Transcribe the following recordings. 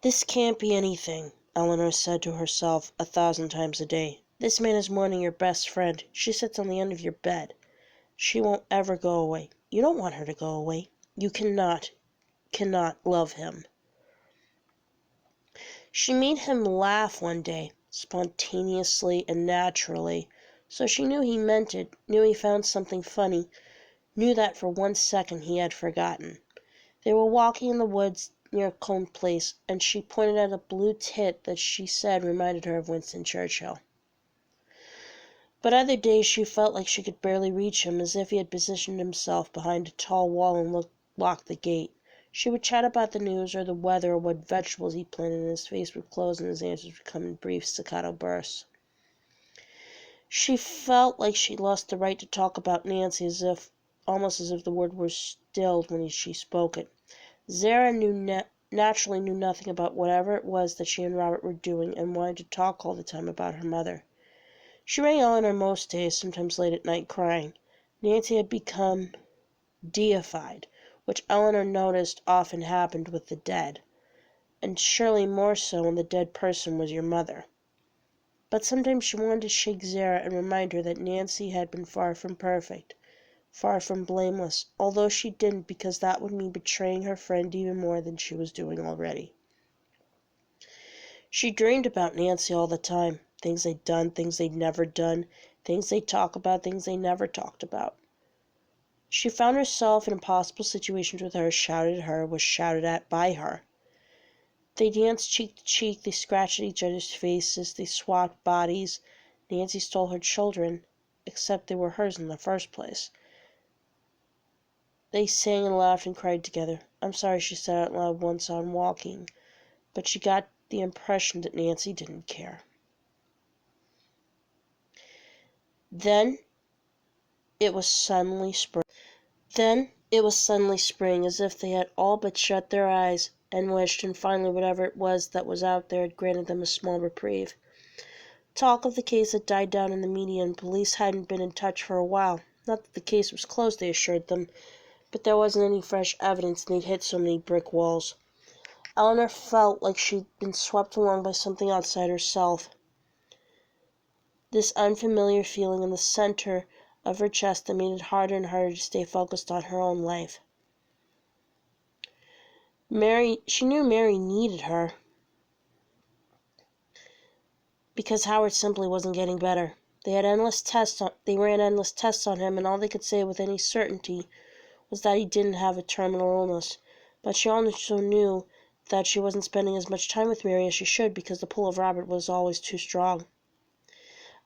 This can't be anything, Eleanor said to herself 1,000 times a day. This man is more than your best friend. She sits on the end of your bed. She won't ever go away. You don't want her to go away. You cannot love him. She made him laugh one day, spontaneously and naturally, so she knew he meant it, knew he found something funny, knew that for 1 second he had forgotten. They were walking in the woods near Cone Place, and she pointed at a blue tit that she said reminded her of Winston Churchill. But other days she felt like she could barely reach him, as if he had positioned himself behind a tall wall and locked the gate. She would chat about the news or the weather or what vegetables he planted, and his face would close and his answers would come in brief staccato bursts. She felt like she lost the right to talk about Nancy, almost as if the word were stilled when she spoke it. Zara naturally knew nothing about whatever it was that she and Robert were doing, and wanted to talk all the time about her mother. She rang Eleanor most days, sometimes late at night, crying. Nancy had become deified, which Eleanor noticed often happened with the dead, and surely more so when the dead person was your mother. But sometimes she wanted to shake Zara and remind her that Nancy had been far from perfect, far from blameless, although she didn't, because that would mean betraying her friend even more than she was doing already. She dreamed about Nancy all the time. Things they'd done, things they'd never done, things they'd talk about, things they never talked about. She found herself in impossible situations with her, shouted at her, was shouted at by her. They danced cheek to cheek, they scratched at each other's faces, they swapped bodies. Nancy stole her children, except they were hers in the first place. They sang and laughed and cried together. I'm sorry, she said out loud once on walking, but she got the impression that Nancy didn't care. Then it was suddenly spring, as if they had all but shut their eyes and wished, and finally whatever it was that was out there had granted them a small reprieve. Talk of the case had died down in the media, and police hadn't been in touch for a while. Not that the case was closed, they assured them, but there wasn't any fresh evidence, and they'd hit so many brick walls. Eleanor felt like she'd been swept along by something outside herself. This unfamiliar feeling in the center of her chest that made it harder and harder to stay focused on her own life. She knew Mary needed her, because Howard simply wasn't getting better. They ran endless tests on him, and all they could say with any certainty was that he didn't have a terminal illness. But she also knew that she wasn't spending as much time with Mary as she should, because the pull of Robert was always too strong.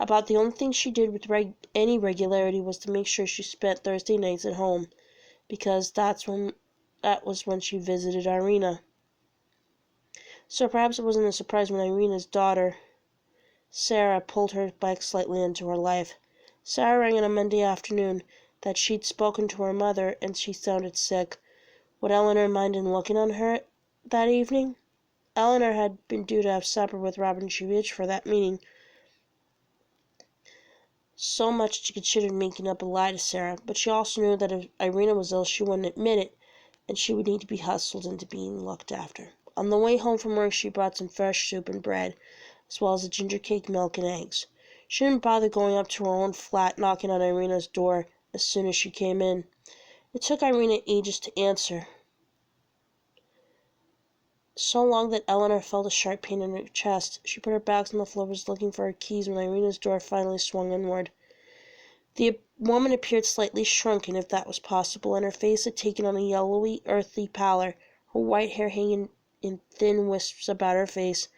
About the only thing she did with any regularity was to make sure she spent Thursday nights at home, because that was when she visited Irina. So perhaps it wasn't a surprise when Irina's daughter, Sarah, pulled her back slightly into her life. Sarah rang on a Monday afternoon that she'd spoken to her mother, and she sounded sick. Would Eleanor mind looking on her that evening? Eleanor had been due to have supper with Robert and Shevich for that meeting, so much she considered making up a lie to Sarah, but she also knew that if Irina was ill, she wouldn't admit it, and she would need to be hustled into being looked after. On the way home from work, she brought some fresh soup and bread, as well as a ginger cake, milk, and eggs. She didn't bother going up to her own flat, knocking on Irina's door as soon as she came in. It took Irina ages to answer, so long that Eleanor felt a sharp pain in her chest. She put her bags on the floor, was looking for her keys when Irina's door finally swung inward. The woman appeared slightly shrunken, if that was possible, and her face had taken on a yellowy, earthy pallor, her white hair hanging in thin wisps about her face,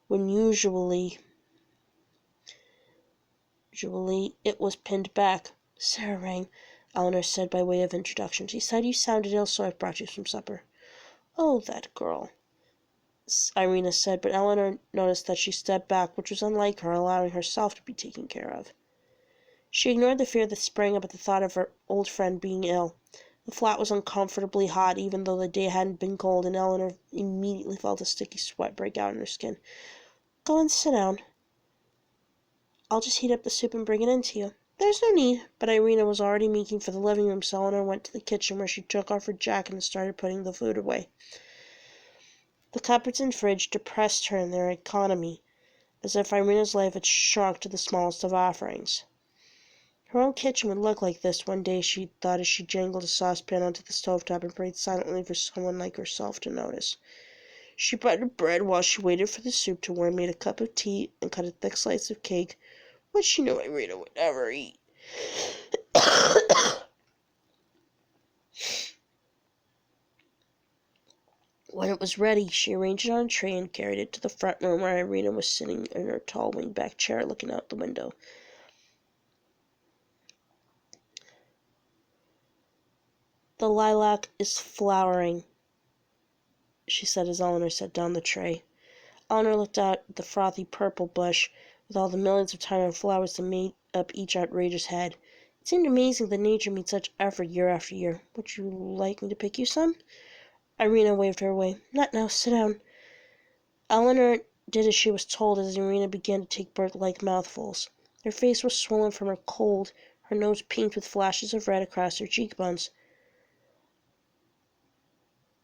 when usually it was pinned back. Sarah rang, Eleanor said by way of introduction. She said you sounded ill, so I've brought you some supper. Oh, that girl, Irina said, but Eleanor noticed that she stepped back, which was unlike her, allowing herself to be taken care of. She ignored the fear that sprang up at the thought of her old friend being ill. The flat was uncomfortably hot, even though the day hadn't been cold, and Eleanor immediately felt a sticky sweat break out on her skin. Go and sit down. I'll just heat up the soup and bring it in to you. There's no need, but Irina was already making for the living room, so Eleanor went to the kitchen, where she took off her jacket and started putting the food away. The cupboards and fridge depressed her in their economy, as if Irina's life had shrunk to the smallest of offerings. Her own kitchen would look like this, one day she thought as she jangled a saucepan onto the stovetop and prayed silently for someone like herself to notice. She buttered bread while she waited for the soup to warm, made a cup of tea, and cut a thick slice of cake, which she knew Irina would never eat. When it was ready, she arranged it on a tray and carried it to the front room where Irina was sitting in her tall wing-back chair looking out the window. "The lilac is flowering," she said as Eleanor set down the tray. Eleanor looked out at the frothy purple bush with all the millions of tiny flowers that made up each outrageous head. It seemed amazing that nature made such effort year after year. "Would you like me to pick you some?" Irina waved her away. "Not now. Sit down." Eleanor did as she was told as Irina began to take bird-like mouthfuls. Her face was swollen from her cold, her nose pinked with flashes of red across her cheekbones.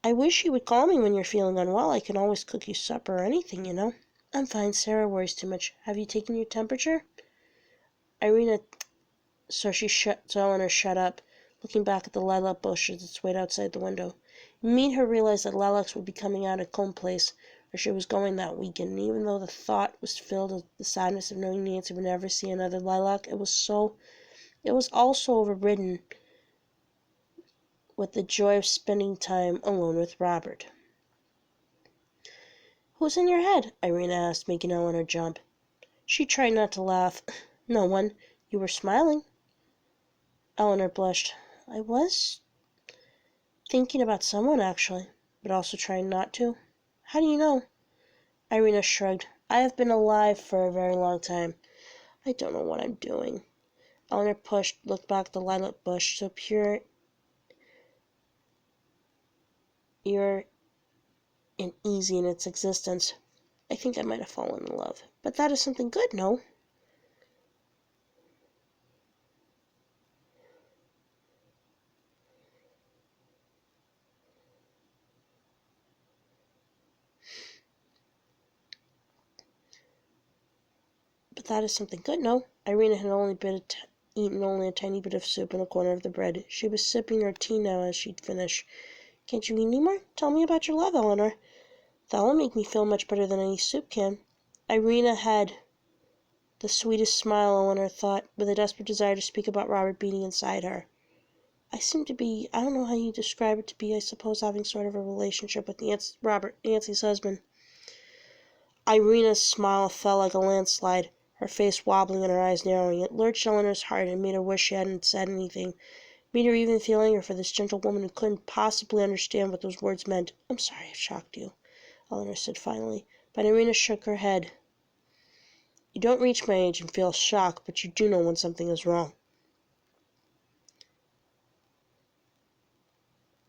"I wish you would call me when you're feeling unwell. I can always cook you supper or anything, you know." "I'm fine. Sarah worries too much. Have you taken your temperature?" Irina So Eleanor shut up, looking back at the lilac bushes that swayed outside the window. It made her realize that lilacs would be coming out at Combe Place, where she was going that weekend, and even though the thought was filled with the sadness of knowing Nancy would never see another lilac, it was also overridden with the joy of spending time alone with Robert. "Who's in your head?" Irina asked, making Eleanor jump. She tried not to laugh. "No one. You were smiling." Eleanor blushed. "I was thinking about someone, actually, but also trying not to." "How do you know?" Irina shrugged. "I have been alive for a very long time. I don't know what I'm doing." Eleanor looked back at the lilac bush, so pure and easy in its existence. "I think I might have fallen in love. But that is something good, no?" "But that is something good, no?" Irina had eaten only a tiny bit of soup and a corner of the bread. She was sipping her tea now as she'd finished. "Can't you eat any more? Tell me about your love, Eleanor. That'll make me feel much better than any soup can." Irina had the sweetest smile, Eleanor thought, with a desperate desire to speak about Robert beating inside her. "I seem to be, I don't know how you describe it to be, I suppose having sort of a relationship with Robert, Nancy's husband." Irina's smile fell like a landslide, her face wobbling and her eyes narrowing. It lurched Eleanor's heart and made her wish she hadn't said anything, made her even feel anger for this gentle woman who couldn't possibly understand what those words meant. "I'm sorry I've shocked you," Eleanor said finally, but Irina shook her head. "You don't reach my age and feel shock, but you do know when something is wrong."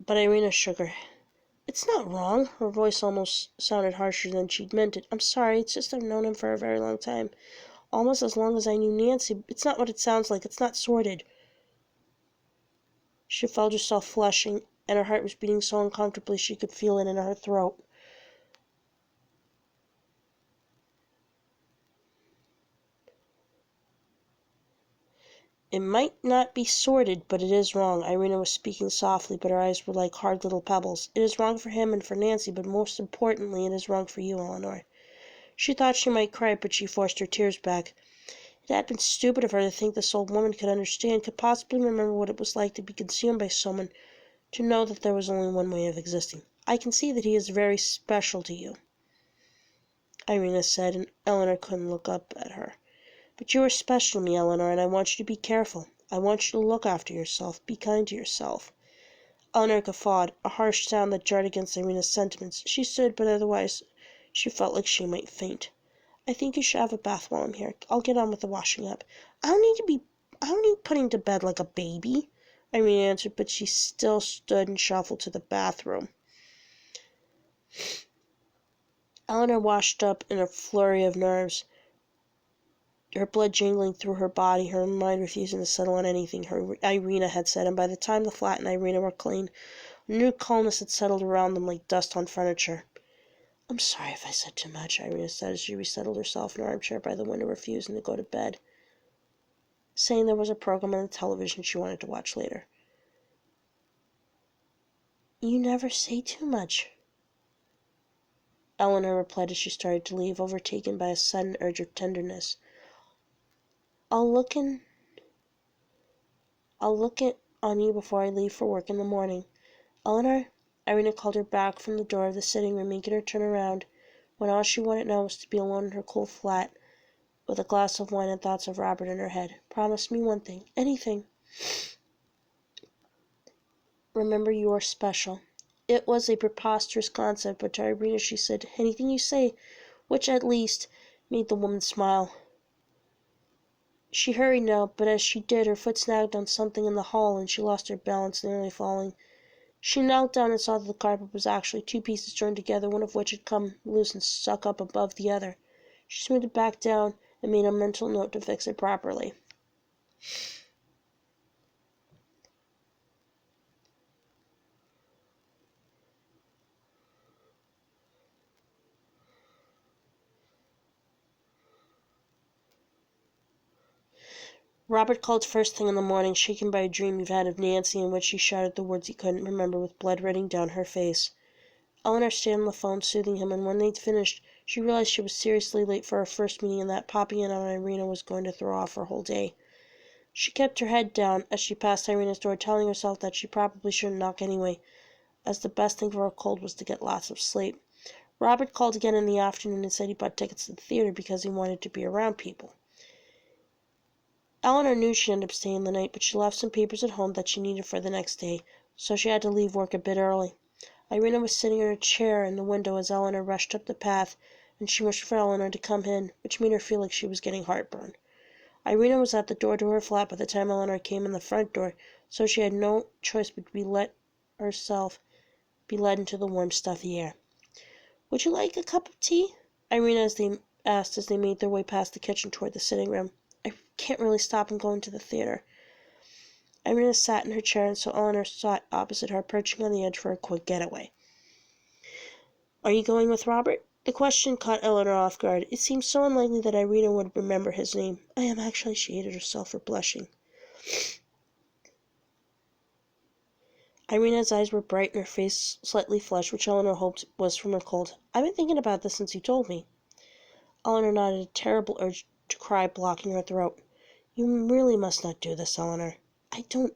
But Irina shook her head. "It's not wrong." Her voice almost sounded harsher than she'd meant it. "I'm sorry. It's just I've known him for a very long time. Almost as long as I knew Nancy. It's not what it sounds like. It's not sordid." She felt herself flushing, and her heart was beating so uncomfortably she could feel it in her throat. "It might not be sordid, but it is wrong." Irina was speaking softly, but her eyes were like hard little pebbles. "It is wrong for him and for Nancy, but most importantly, it is wrong for you, Eleanor." She thought she might cry, but she forced her tears back. It had been stupid of her to think this old woman could understand, could possibly remember what it was like to be consumed by someone, to know that there was only one way of existing. "I can see that he is very special to you," Irina said, and Eleanor couldn't look up at her. "But you are special to me, Eleanor, and I want you to be careful. I want you to look after yourself. Be kind to yourself." Eleanor guffawed, a harsh sound that jarred against Irina's sentiments. She stood, but otherwise she felt like she might faint. "I think you should have a bath while I'm here. I'll get on with the washing up." I don't need putting to bed like a baby," Irina answered, but she still stood and shuffled to the bathroom. Eleanor washed up in a flurry of nerves, her blood jingling through her body, her mind refusing to settle on anything Irina had said, and by the time the flat and Irina were clean, a new calmness had settled around them like dust on furniture. I'm sorry if I said too much, Irina said as she resettled herself in her armchair by the window, refusing to go to bed, saying there was a program on the television she wanted to watch later. You never say too much, Eleanor replied as she started to leave, overtaken by a sudden urge of tenderness. I'll look in I'll look it on you before I leave for work in the morning. Eleanor, Irina called her back from the door of the sitting room, making her turn around, when all she wanted now was to be alone in her cool flat, with a glass of wine and thoughts of Robert in her head. Promise me one thing. Anything. Remember, you are special. It was a preposterous concept, but to Irina she said, anything you say, which at least made the woman smile. She hurried now, but as she did, her foot snagged on something in the hall, and she lost her balance, nearly falling. She knelt down and saw that the carpet was actually two pieces joined together, one of which had come loose and stuck up above the other. She smoothed it back down and made a mental note to fix it properly. Robert called first thing in the morning, shaken by a dream he'd had of Nancy, in which she shouted the words he couldn't remember with blood running down her face. Eleanor stayed on the phone, soothing him, and when they'd finished, she realized she was seriously late for her first meeting and that popping in on Irina was going to throw off her whole day. She kept her head down as she passed Irina's door, telling herself that she probably shouldn't knock anyway, as the best thing for her cold was to get lots of sleep. Robert called again in the afternoon and said he bought tickets to the theater because he wanted to be around people. Eleanor knew she'd end up staying the night, but she left some papers at home that she needed for the next day, so she had to leave work a bit early. Irina was sitting in her chair in the window as Eleanor rushed up the path, and she wished for Eleanor to come in, which made her feel like she was getting heartburn. Irina was at the door to her flat by the time Eleanor came in the front door, so she had no choice but to let herself be led into the warm, stuffy air. Would you like a cup of tea? Irina asked as they made their way past the kitchen toward the sitting room. I can't really stop and go into the theater. Irina sat in her chair, and so Eleanor sat opposite her, perching on the edge for a quick getaway. Are you going with Robert? The question caught Eleanor off guard. It seemed so unlikely that Irina would remember his name. I am actually, she hated herself for blushing. Irina's eyes were bright and her face slightly flushed, which Eleanor hoped was from her cold. I've been thinking about this since you told me. Eleanor nodded, a terrible urge to cry blocking her throat. You really must not do this, Eleanor. I don't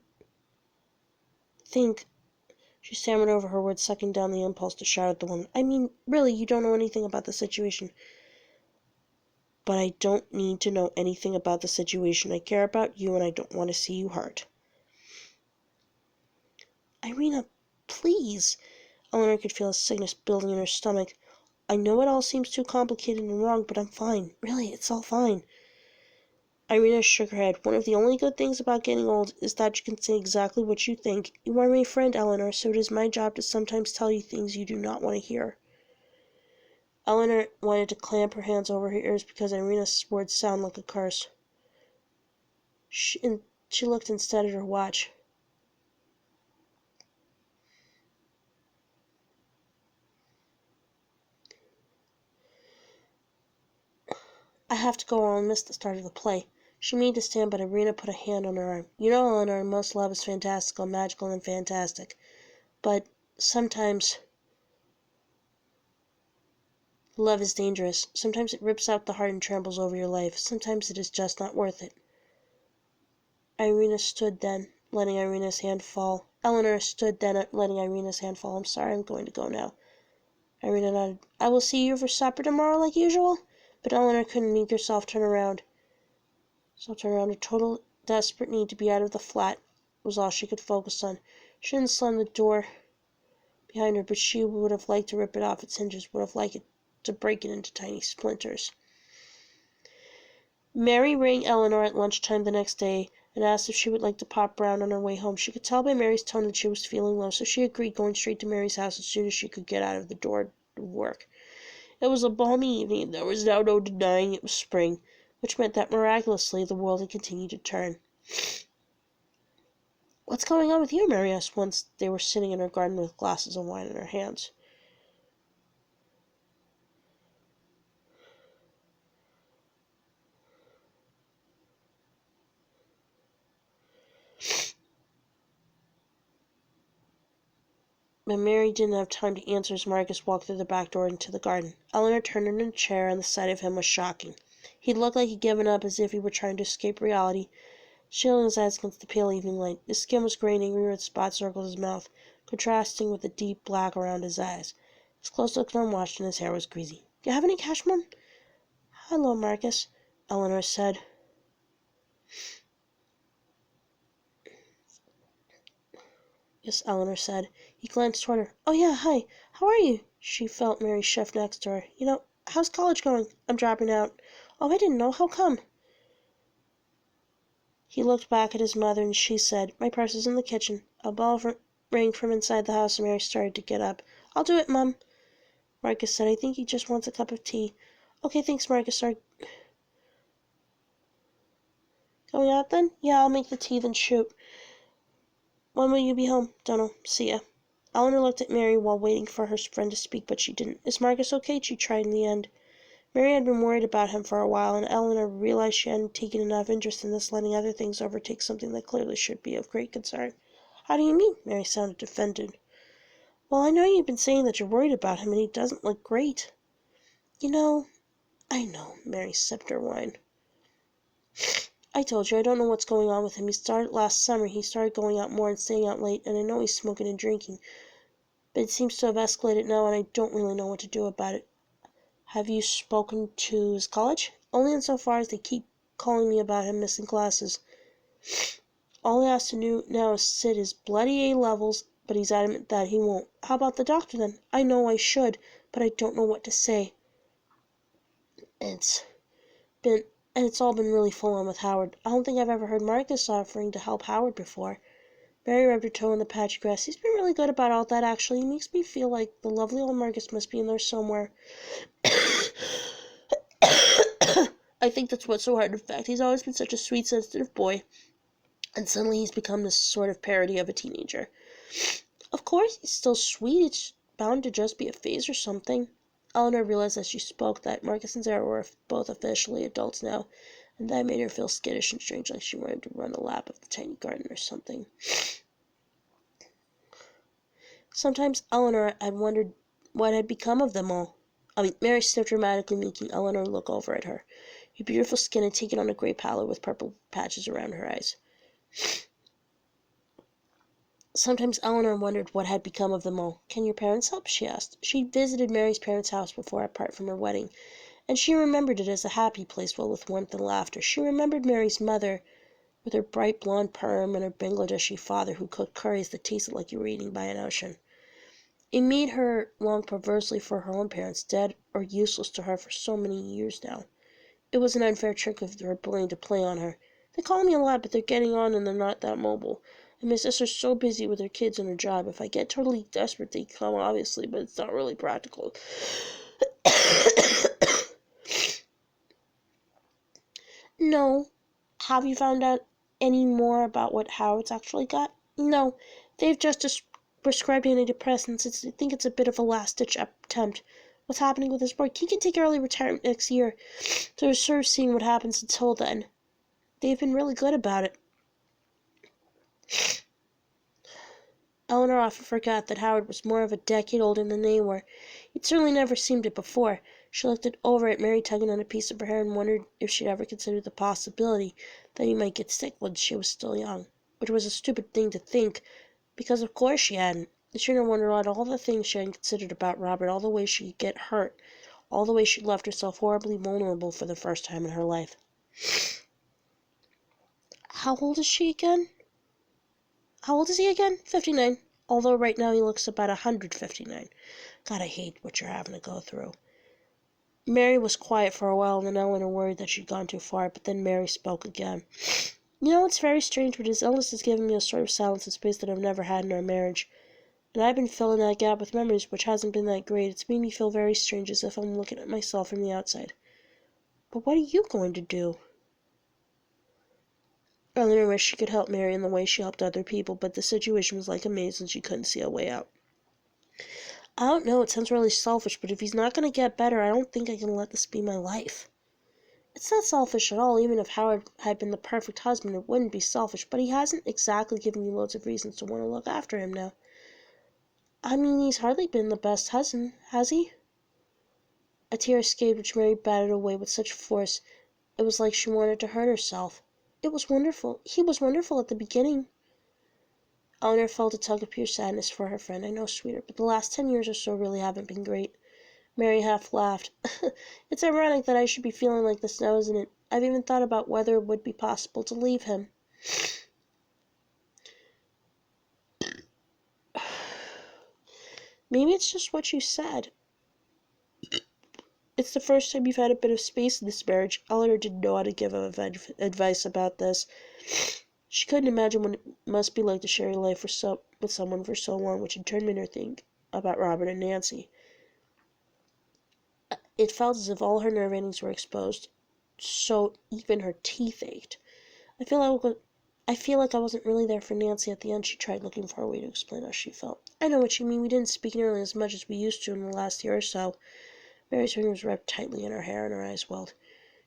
think... She stammered over her words, sucking down the impulse to shout at the woman. I mean, really, you don't know anything about the situation. But I don't need to know anything about the situation. I care about you, and I don't want to see you hurt. Irina, please. Eleanor could feel a sickness building in her stomach. I know it all seems too complicated and wrong, but I'm fine. Really, it's all fine. Irina shook her head. One of the only good things about getting old is that you can say exactly what you think. You are my friend, Eleanor, so it is my job to sometimes tell you things you do not want to hear. Eleanor wanted to clamp her hands over her ears because Irina's words sounded like a curse. She looked instead at her watch. I have to go or I'll miss the start of the play. She made to stand, but Irina put a hand on her arm. You know, Eleanor, most love is fantastical, magical, and fantastic. But sometimes love is dangerous. Sometimes it rips out the heart and tramples over your life. Sometimes it is just not worth it. Irina stood then, letting Irina's hand fall. Eleanor stood then, letting Irina's hand fall. I'm sorry, I'm going to go now. Irina nodded. I will see you for supper tomorrow like usual? But Eleanor couldn't make herself turn around. A total desperate need to be out of the flat was all she could focus on. She didn't slam the door behind her, but she would have liked to rip it off its hinges, would have liked it to break it into tiny splinters. Mary rang Eleanor at lunchtime the next day and asked if she would like to pop round on her way home. She could tell by Mary's tone that she was feeling low, so she agreed, going straight to Mary's house as soon as she could get out of the door to work. It was a balmy evening, and there was now no denying it was spring, which meant that miraculously the world had continued to turn. What's going on with you? Mary asked once they were sitting in her garden with glasses of wine in her hands. But Mary didn't have time to answer as Marcus walked through the back door into the garden. Eleanor turned in a chair, and the sight of him was shocking. He looked like he'd given up, as if he were trying to escape reality, shielding his eyes against the pale evening light. His skin was gray and angry with spots circled his mouth, contrasting with the deep black around his eyes. His clothes looked unwashed, and his hair was greasy. "You have any cash, Mom?" "Hello, Marcus," Eleanor said. "Yes," Eleanor said. He glanced toward her. "Oh, yeah, hi. How are you?" She felt Mary shift next to her. How's college going? I'm dropping out." "Oh, I didn't know. How come?" He looked back at his mother, and she said, "My purse is in the kitchen." A bell rang from inside the house, and Mary started to get up. "I'll do it, Mum." Marcus said, "I think he just wants a cup of tea." "Okay, thanks, Marcus. Are going out then?" "Yeah, I'll make the tea, then shoot." "When will you be home?" "Dunno. See ya." Eleanor looked at Mary while waiting for her friend to speak, but she didn't. "Is Marcus okay?" she tried in the end. Mary had been worried about him for a while, and Eleanor realized she hadn't taken enough interest in this, letting other things overtake something that clearly should be of great concern. "How do you mean?" Mary sounded offended. "Well, I know you've been saying that you're worried about him, and he doesn't look great." "I know." Mary sipped her wine. "I told you, I don't know what's going on with him. He started last summer. He started going out more and staying out late, and I know he's smoking and drinking. But it seems to have escalated now, and I don't really know what to do about it." "Have you spoken to his college?" "Only insofar as they keep calling me about him missing classes. All he has to do now is sit his bloody A-levels, but he's adamant that he won't." "How about the doctor, then?" "I know I should, but I don't know what to say. It's been and it's all been really full on with Howard. I don't think I've ever heard Marcus offering to help Howard before." Mary rubbed her toe in the patchy grass. "He's been really good about all that, actually. He makes me feel like the lovely old Marcus must be in there somewhere." "I think that's what's so hard. In fact, he's always been such a sweet, sensitive boy, and suddenly he's become this sort of parody of a teenager." "Of course he's still sweet. It's bound to just be a phase or something." Eleanor realized as she spoke that Marcus and Sarah were both officially adults now, and that made her feel skittish and strange, like she wanted to run a lap of the tiny garden or something. Sometimes Eleanor had wondered what had become of them all. Mary sniffed dramatically, making Eleanor look over at her. Her beautiful skin had taken on a gray pallor with purple patches around her eyes. Sometimes Eleanor wondered what had become of them all. "Can your parents help?" she asked. She'd visited Mary's parents' house before, apart from her wedding, and she remembered it as a happy place filled with warmth and laughter. She remembered Mary's mother, with her bright blonde perm, and her Bangladeshi father who cooked curries that tasted like you were eating by an ocean. It made her long perversely for her own parents, dead or useless to her for so many years now. It was an unfair trick of her brain to play on her. "They call me a lot, but they're getting on and they're not that mobile. And my sister's so busy with her kids and her job. If I get totally desperate, they come, obviously, but it's not really practical." "No. Have you found out any more about what Howard's actually got?" "No. They've just prescribed antidepressants. I think it's a bit of a last-ditch attempt. What's happening with his work? He can take early retirement next year, so we're sort of seeing what happens until then. They've been really good about it." Eleanor often forgot that Howard was more of a decade older than they were. He'd certainly never seemed it before. She looked over at Mary tugging on a piece of her hair and wondered if she'd ever considered the possibility that he might get sick when she was still young. Which was a stupid thing to think, because of course she hadn't. It made her wonder at all the things she hadn't considered about Robert, all the ways she could get hurt, all the ways she left herself horribly vulnerable for the first time in her life. How old is he again? 59. Although right now he looks about 159. God, I hate what you're having to go through. Mary was quiet for a while, and then Eleanor worried that she'd gone too far, but then Mary spoke again. It's very strange, but his illness has given me a sort of silence and space that I've never had in our marriage. And I've been filling that gap with memories, which hasn't been that great. It's made me feel very strange, as if I'm looking at myself from the outside." "But what are you going to do?" Eleanor wished she could help Mary in the way she helped other people, but the situation was like a maze and she couldn't see a way out. "I don't know, it sounds really selfish, but if he's not going to get better, I don't think I can let this be my life." "It's not selfish at all. Even if Howard had been the perfect husband, it wouldn't be selfish, but he hasn't exactly given you loads of reasons to want to look after him now." I mean, he's hardly been the best husband, has he? A tear escaped which Mary batted away with such force it was like she wanted to hurt herself. It was wonderful. He was wonderful at the beginning. Eleanor felt a tug of pure sadness for her friend. I know, sweetheart, but the last 10 years or so really haven't been great. Mary half laughed. It's ironic that I should be feeling like this now, isn't it? I've even thought about whether it would be possible to leave him. Maybe it's just what you said. It's the first time you've had a bit of space in this marriage. Eleanor didn't know how to give advice about this. She couldn't imagine what it must be like to share your life with someone for so long, which in turn made her think about Robert and Nancy. It felt as if all her nerve endings were exposed, so even her teeth ached. I feel like I wasn't really there for Nancy at the end. She tried looking for a way to explain how she felt. I know what you mean. We didn't speak nearly as much as we used to in the last year or so. Mary's fingers wrapped tightly in her hair and her eyes welled.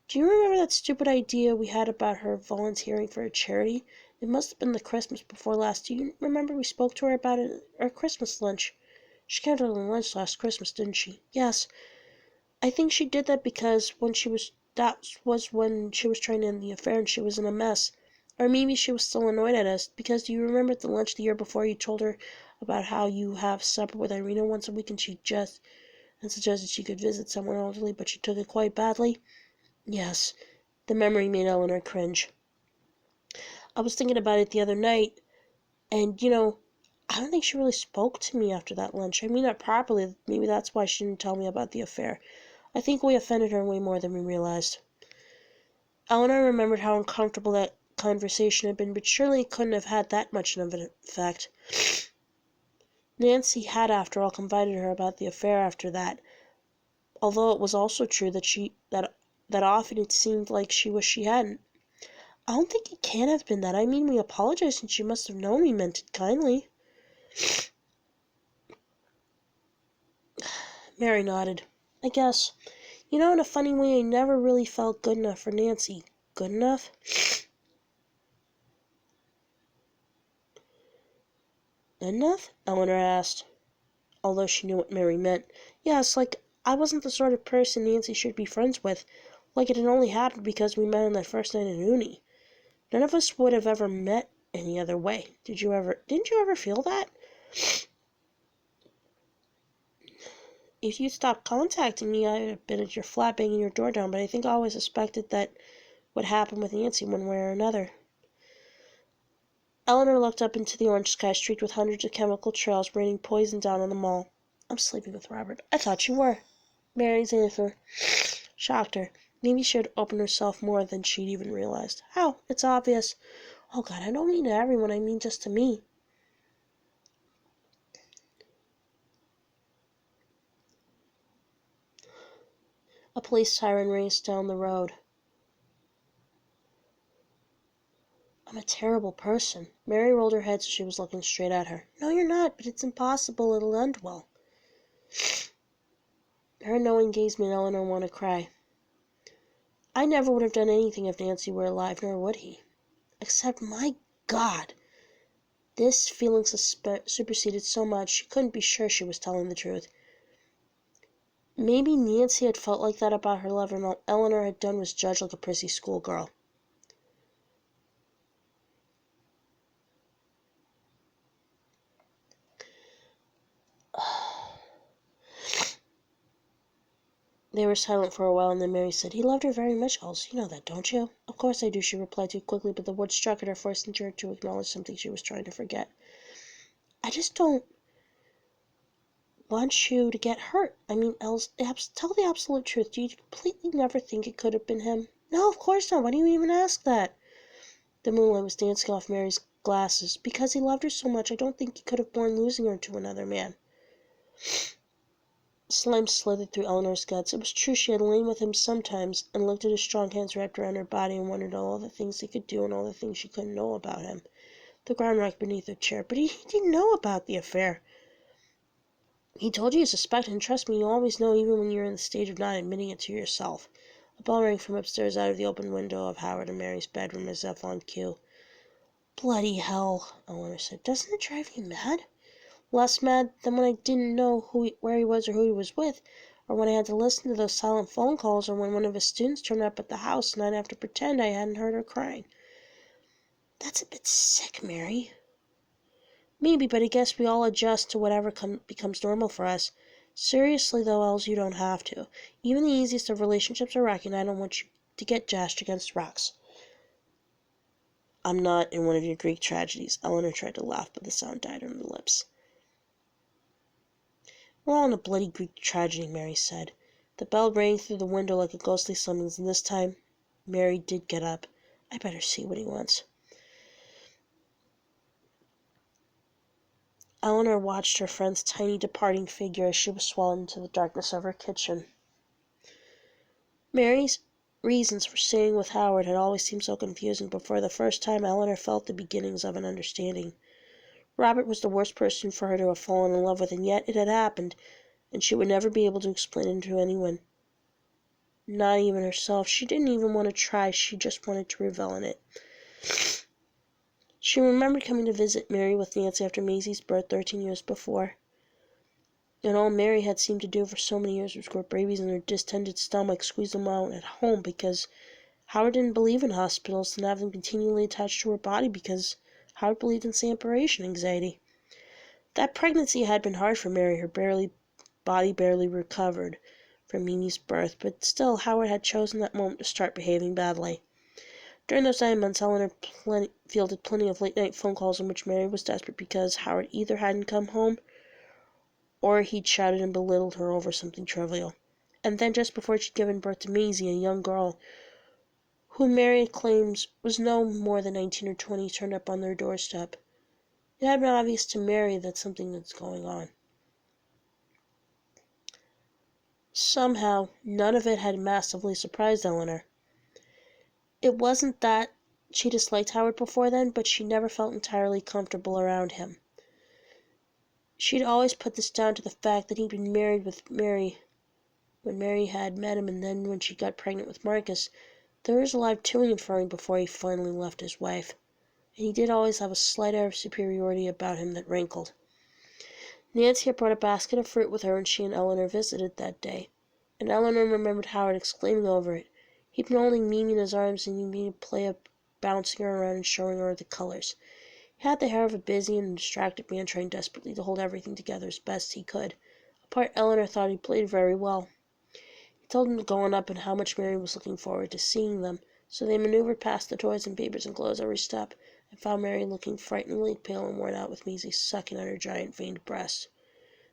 Do you remember that stupid idea we had about her volunteering for a charity? It must have been the Christmas before last. Do you remember we spoke to her about it at our Christmas lunch? She came to the lunch last Christmas, didn't she? Yes. I think she did that because that was when she was trying to end the affair and she was in a mess. Or maybe she was still annoyed at us, because do you remember at the lunch the year before you told her about how you have supper with Irina once a week and suggested she could visit someone elderly, but she took it quite badly? Yes. The memory made Eleanor cringe. I was thinking about it the other night, and I don't think she really spoke to me after that lunch. I mean, not properly. Maybe that's why she didn't tell me about the affair. I think we offended her way more than we realized. Eleanor remembered how uncomfortable that conversation had been, but surely it couldn't have had that much of an effect. Nancy had, after all, confided to her about the affair after that, although it was also true that often it seemed like she wished she hadn't. I don't think it can have been that. I mean, we apologized and she must have known we meant it kindly. Mary nodded. I guess. In a funny way, I never really felt good enough for Nancy. Good enough? Good enough? Eleanor asked, although she knew what Mary meant. Yes, like I wasn't the sort of person Nancy should be friends with. Like it had only happened because we met on that first night in uni. None of us would have ever met any other way. Didn't you ever feel that? If you'd stopped contacting me, I'd have been at your flat banging your door down, but I think I always suspected that would happen with Nancy one way or another. Eleanor looked up into the orange sky streaked with hundreds of chemical trails raining poison down on the mall. I'm sleeping with Robert. I thought you were. Mary's answer shocked her. Maybe she had opened herself more than she'd even realized. How? It's obvious. Oh, God, I don't mean to everyone. I mean just to me. A police siren raced down the road. I'm a terrible person. Mary rolled her head so she was looking straight at her. No, you're not, but it's impossible it'll end well. Her knowing gaze made Eleanor want to cry. I never would have done anything if Nancy were alive, nor would he. Except, my God! This feeling superseded so much, she couldn't be sure she was telling the truth. Maybe Nancy had felt like that about her lover, and all Eleanor had done was judge like a prissy schoolgirl. They were silent for a while, and then Mary said, He loved her very much, Elsie. You know that, don't you? Of course I do, she replied too quickly, but the words struck at her, forcing her to acknowledge something she was trying to forget. I just don't want you to get hurt. I mean, tell the absolute truth. Do you completely never think it could have been him? No, of course not. Why do you even ask that? The moonlight was dancing off Mary's glasses. Because he loved her so much, I don't think he could have borne losing her to another man. Slime slithered through Eleanor's guts. It was true she had lain with him sometimes, and looked at his strong hands wrapped around her body and wondered all the things he could do and all the things she couldn't know about him. The ground rocked beneath her chair. But he didn't know about the affair. He told you you suspected, and trust me, you always know even when you're in the stage of not admitting it to yourself. A bell rang from upstairs out of the open window of Howard and Mary's bedroom as if on cue. Bloody hell, Eleanor said. Doesn't it drive you mad? Less mad than when I didn't know where he was or who he was with, or when I had to listen to those silent phone calls, or when one of his students turned up at the house and I'd have to pretend I hadn't heard her crying. That's a bit sick, Mary. Maybe, but I guess we all adjust to whatever becomes normal for us. Seriously, though, Els, you don't have to. Even the easiest of relationships are rocky, and I don't want you to get dashed against rocks. I'm not in one of your Greek tragedies. Eleanor tried to laugh, but the sound died on her lips. We're all in a bloody Greek tragedy, Mary said. The bell rang through the window like a ghostly summons, and this time Mary did get up. I better see what he wants. Eleanor watched her friend's tiny departing figure as she was swallowed into the darkness of her kitchen. Mary's reasons for staying with Howard had always seemed so confusing, but for the first time Eleanor felt the beginnings of an understanding. Robert was the worst person for her to have fallen in love with, and yet it had happened, and she would never be able to explain it to anyone. Not even herself. She didn't even want to try, she just wanted to revel in it. She remembered coming to visit Mary with Nancy after Maisie's birth 13 years before. And all Mary had seemed to do for so many years was grow babies in her distended stomach, squeeze them out at home because Howard didn't believe in hospitals, and have them continually attached to her body because Howard believed in separation anxiety. That pregnancy had been hard for Mary. Her body barely recovered from Mimi's birth, but still Howard had chosen that moment to start behaving badly. During those 9 months, Eleanor fielded plenty of late-night phone calls in which Mary was desperate because Howard either hadn't come home or he'd shouted and belittled her over something trivial. And then, just before she'd given birth to Maisie, a young girl who Mary claims was no more than 19 or 20, turned up on their doorstep. It had been obvious to Mary that something was going on. Somehow, none of it had massively surprised Eleanor. It wasn't that she disliked Howard before then, but she never felt entirely comfortable around him. She'd always put this down to the fact that he'd been married with Mary when Mary had met him, and then when she got pregnant with Marcus, there was a lot of toing and froing before he finally left his wife. And he did always have a slight air of superiority about him that rankled. Nancy had brought a basket of fruit with her when she and Eleanor visited that day, and Eleanor remembered Howard exclaiming over it. He'd been holding Mimi in his arms and he'd play up, bouncing her around and showing her the colors. He had the hair of a busy and distracted man trying desperately to hold everything together as best he could, a part Eleanor thought he played very well. He told them to go on up and how much Mary was looking forward to seeing them, so they maneuvered past the toys and papers and clothes every step, and found Mary looking frighteningly pale and worn out with Maisie sucking on her giant veined breast.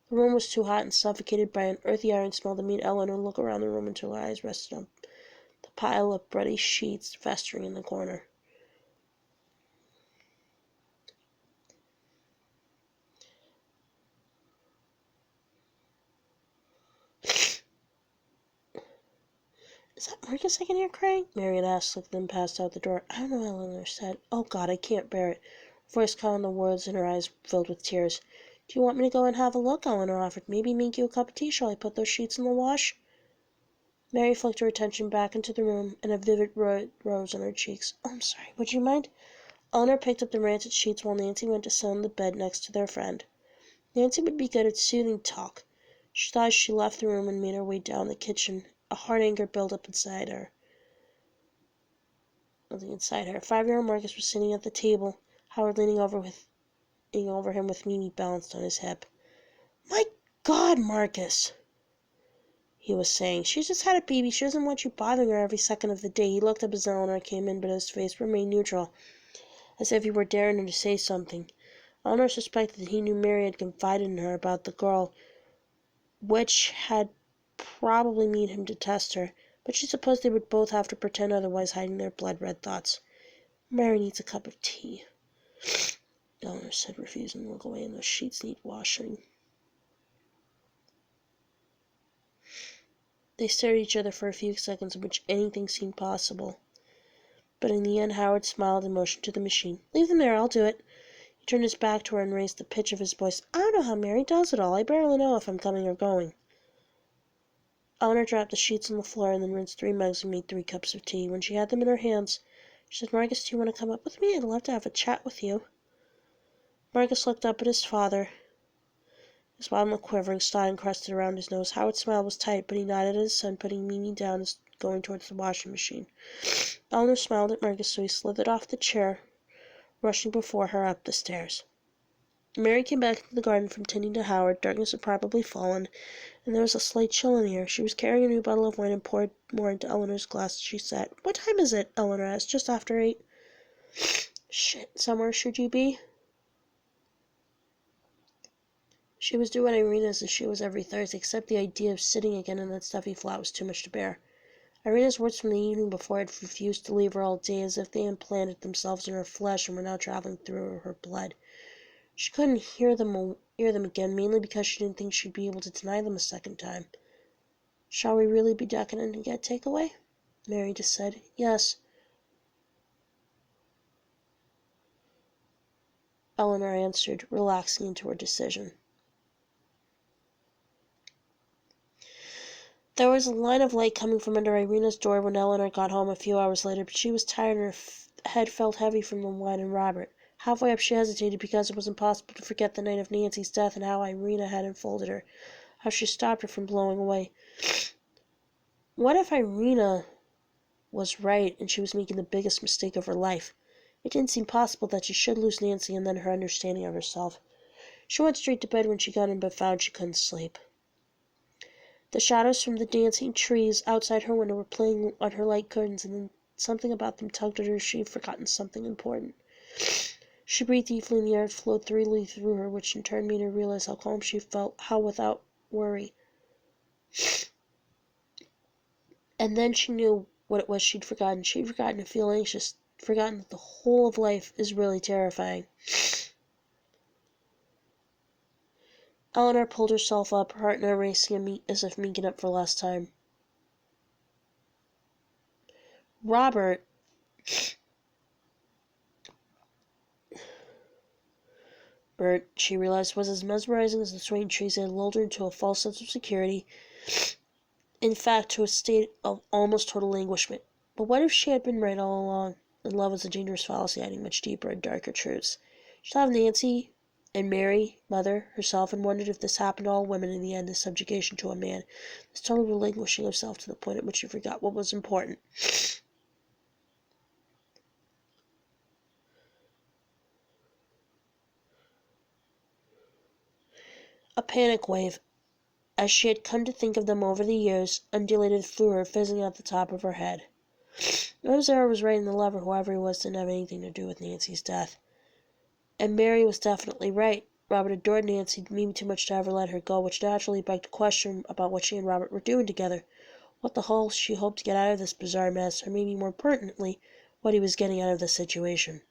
The room was too hot and suffocated by an earthy iron smell that made Eleanor look around the room until her eyes rested on the pile of bloody sheets festering in the corner. Is that Marcus I can hear crying? Marian asked, looking them passed out the door. I don't know, Eleanor said. Oh, God, I can't bear it. Her voice caught on the words and her eyes filled with tears. Do you want me to go and have a look? Eleanor offered. Maybe make you a cup of tea. Shall I put those sheets in the wash? Mary flicked her attention back into the room, and a vivid rose on her cheeks. Oh, I'm sorry. Would you mind? Eleanor picked up the rancid sheets while Nancy went to sit on the bed next to their friend. Nancy would be good at soothing talk. She thought as she left the room and made her way down the kitchen. A hard anger built up inside her. 5-year-old Marcus was sitting at the table, Howard leaning over him with Mimi balanced on his hip. My God, Marcus, he was saying. She just had a baby. She doesn't want you bothering her every second of the day. He looked up as Eleanor came in, but his face remained neutral, as if he were daring her to say something. Eleanor suspected that he knew Mary had confided in her about the girl, which had probably made him detest her, but she supposed they would both have to pretend otherwise, hiding their blood-red thoughts. Mary needs a cup of tea, Eleanor said, refusing to look away, and those sheets need washing. They stared at each other for a few seconds in which anything seemed possible. But in the end, Howard smiled and motioned to the machine. Leave them there, I'll do it. He turned his back to her and raised the pitch of his voice. I don't know how Mary does it all. I barely know if I'm coming or going. Eleanor dropped the sheets on the floor and then rinsed 3 mugs and made 3 cups of tea. When she had them in her hands, she said, Marcus, do you want to come up with me? I'd love to have a chat with you. Marcus looked up at his father. His bottom lip quivering, snot encrusted around his nose. Howard's smile was tight, but he nodded at his son, putting Mimi down and going towards the washing machine. Eleanor smiled at Marcus, so he slithered off the chair, rushing before her up the stairs. Mary came back into the garden from tending to Howard. Darkness had probably fallen, and there was a slight chill in the air. She was carrying a new bottle of wine and poured more into Eleanor's glass as she sat. "What time is it?" Eleanor asked. "Just after 8. "Shit, somewhere should you be?" She was due at Irina's as she was every Thursday, except the idea of sitting again in that stuffy flat was too much to bear. Irina's words from the evening before had refused to leave her all day, as if they implanted themselves in her flesh and were now traveling through her blood. She couldn't hear them again, mainly because she didn't think she'd be able to deny them a second time. "Shall we really be decadent and get takeaway?" Mary just said. "Yes," Eleanor answered, relaxing into her decision. There was a line of light coming from under Irina's door when Eleanor got home a few hours later, but she was tired and her head felt heavy from the wine and Robert. Halfway up she hesitated because it was impossible to forget the night of Nancy's death and how Irina had enfolded her, how she stopped her from blowing away. What if Irina was right and she was making the biggest mistake of her life? It didn't seem possible that she should lose Nancy and then her understanding of herself. She went straight to bed when she got in but found she couldn't sleep. The shadows from the dancing trees outside her window were playing on her light curtains, and then something about them tugged at her as she had forgotten something important. She breathed deeply, and the air flowed freely through her, which in turn made her realize how calm she felt, how without worry. And then she knew what it was she'd forgotten. She'd forgotten to feel anxious, forgotten that the whole of life is really terrifying. Eleanor pulled herself up, her heart now racing as if making up for lost time. Robert she realized, was as mesmerizing as the swaying trees that had lulled her into a false sense of security, in fact, to a state of almost total languishment. But what if she had been right all along, and love was a dangerous fallacy hiding much deeper and darker truths? She thought of Nancy and Mary, mother, herself, and wondered if this happened to all women in the end, this subjugation to a man, this total relinquishing of self to the point at which she forgot what was important. A panic wave, as she had come to think of them over the years, undulated through her, fizzing out the top of her head. Rosario was right, and the lover, whoever he was, didn't have anything to do with Nancy's death. And Mary was definitely right. Robert adored Nancy, maybe too much to ever let her go, which naturally begged a question about what she and Robert were doing together. What the hell she hoped to get out of this bizarre mess, or maybe more pertinently, what he was getting out of the situation.